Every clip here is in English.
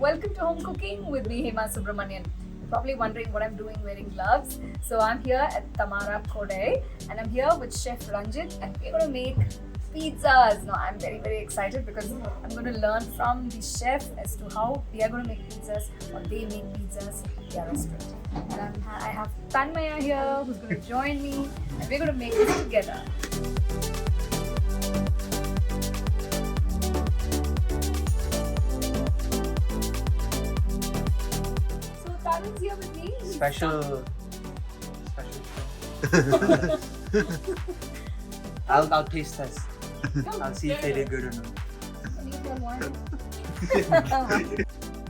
welcome to Home Cooking with me, Hema Subramanian. You're probably wondering what I'm doing wearing gloves. So I'm here at Tamara Kodai and I'm here with Chef Ranjith and we're going to make pizzas. Now I'm very, very excited because I'm going to learn from the chef as to how they are going to make pizzas or they make pizzas at their restaurant. And I have Tamara here who's going to join me and we're going to make this together. Here with me. Special show. I'll taste test. I'll see if they did good or not.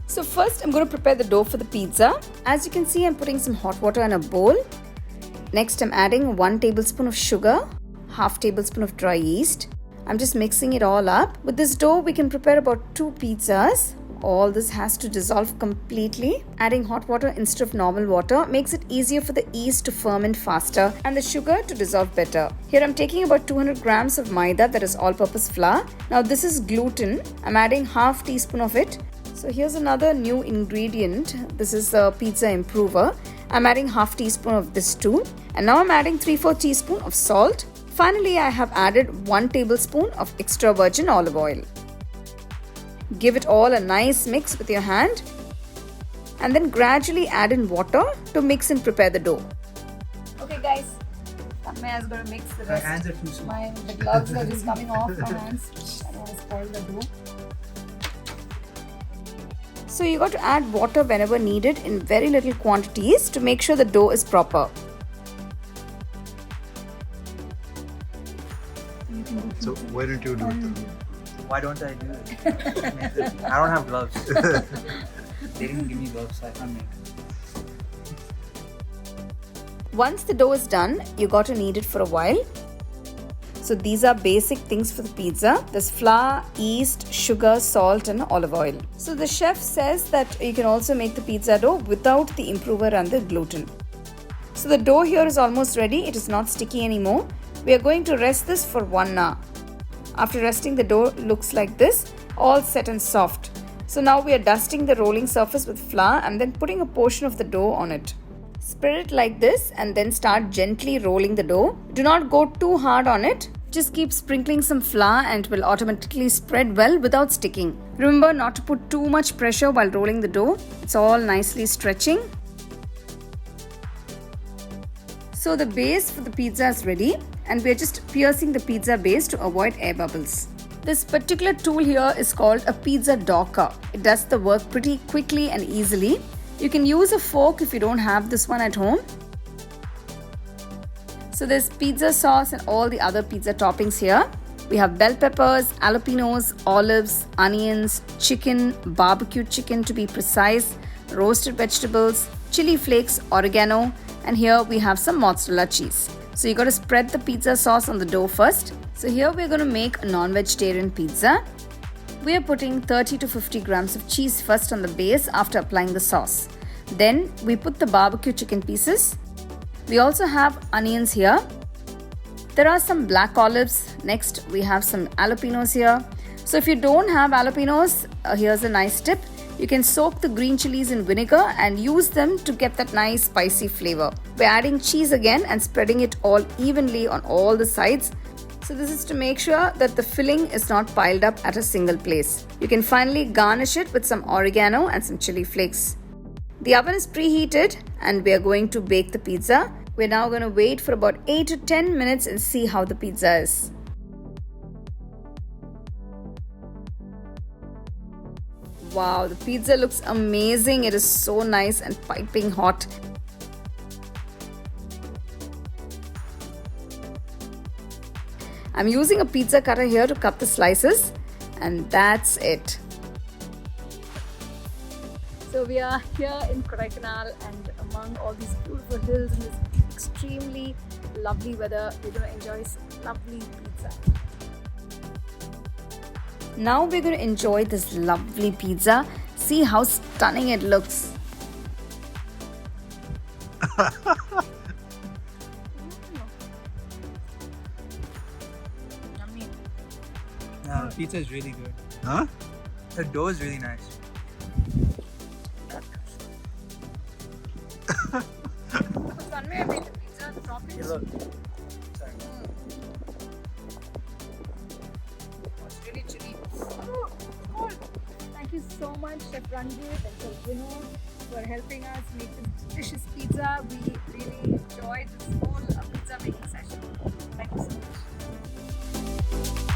So first I'm going to prepare the dough for the pizza. As you can see, I'm putting some hot water in a bowl. Next I'm adding 1 tablespoon of sugar, half tablespoon of dry yeast. I'm just mixing it all up. With this dough we can prepare about 2 pizzas. All this has to dissolve completely. Adding hot water instead of normal water makes it easier for the yeast to ferment faster and the sugar to dissolve better. Here I'm taking about 200 grams of Maida, that is all-purpose flour. Now this is gluten. I'm adding half teaspoon of it. So here's another new ingredient. This is the pizza improver. I'm adding half teaspoon of this too. And now I'm adding 3/4 teaspoon of salt. Finally, I have added 1 tablespoon of extra virgin olive oil. Give it all a nice mix with your hand and then gradually add in water to mix and prepare the dough. Okay guys, Tamara is going to mix the rest. My hands are too small. The gloves are just coming off my hands. I don't want to spoil the dough. So you got to add water whenever needed in very little quantities to make sure the dough is proper. So why don't you do it? Why don't I do it? I don't have gloves. They didn't give me gloves, so I can't make it. Once the dough is done, you got to knead it for a while. So these are basic things for the pizza. There's flour, yeast, sugar, salt and olive oil. So the chef says that you can also make the pizza dough without the improver and the gluten. So the dough here is almost ready. It is not sticky anymore. We are going to rest this for 1 hour. After resting, the dough looks like this, all set and soft. So now we are dusting the rolling surface with flour and then putting a portion of the dough on it. Spread it like this and then start gently rolling the dough. Do not go too hard on it. Just keep sprinkling some flour and it will automatically spread well without sticking. Remember not to put too much pressure while rolling the dough. It's all nicely stretching. So the base for the pizza is ready and we are just piercing the pizza base to avoid air bubbles. This particular tool here is called a pizza docker. It does the work pretty quickly and easily. You can use a fork if you don't have this one at home. So there's pizza sauce and all the other pizza toppings here. We have bell peppers, jalapenos, olives, onions, chicken, barbecue chicken to be precise, roasted vegetables, chili flakes, oregano, and here we have some mozzarella cheese. So you got to spread the pizza sauce on the dough first. So here we're going to make a non-vegetarian pizza. We are putting 30 to 50 grams of cheese first on the base after applying the sauce. Then we put the barbecue chicken pieces. We also have onions here. There are some black olives. Next we have some jalapenos here. So if you don't have jalapenos, here's a nice tip. You can soak the green chilies in vinegar and use them to get that nice spicy flavor. We're adding cheese again and spreading it all evenly on all the sides. So this is to make sure that the filling is not piled up at a single place. You can finally garnish it with some oregano and some chili flakes. The oven is preheated and we are going to bake the pizza. We're now going to wait for about 8 to 10 minutes and see how the pizza is. Wow, the pizza looks amazing. It is so nice and piping hot. I'm using a pizza cutter here to cut the slices and that's it. So we are here in Kodaikanal and among all these beautiful hills and this extremely lovely weather, we're going to enjoy some lovely pizza. Now we're going to enjoy this lovely pizza. See how stunning it looks. Pizza is really good. Huh? The dough is really nice. One way I made the pizza, the toppings. Hey, look. Sorry. It's really chilly. Oh, cold. Thank you so much, Chef Ranjith and Chef Vinod, for helping us make this delicious pizza. We really enjoyed this whole pizza making session. Thank you so much.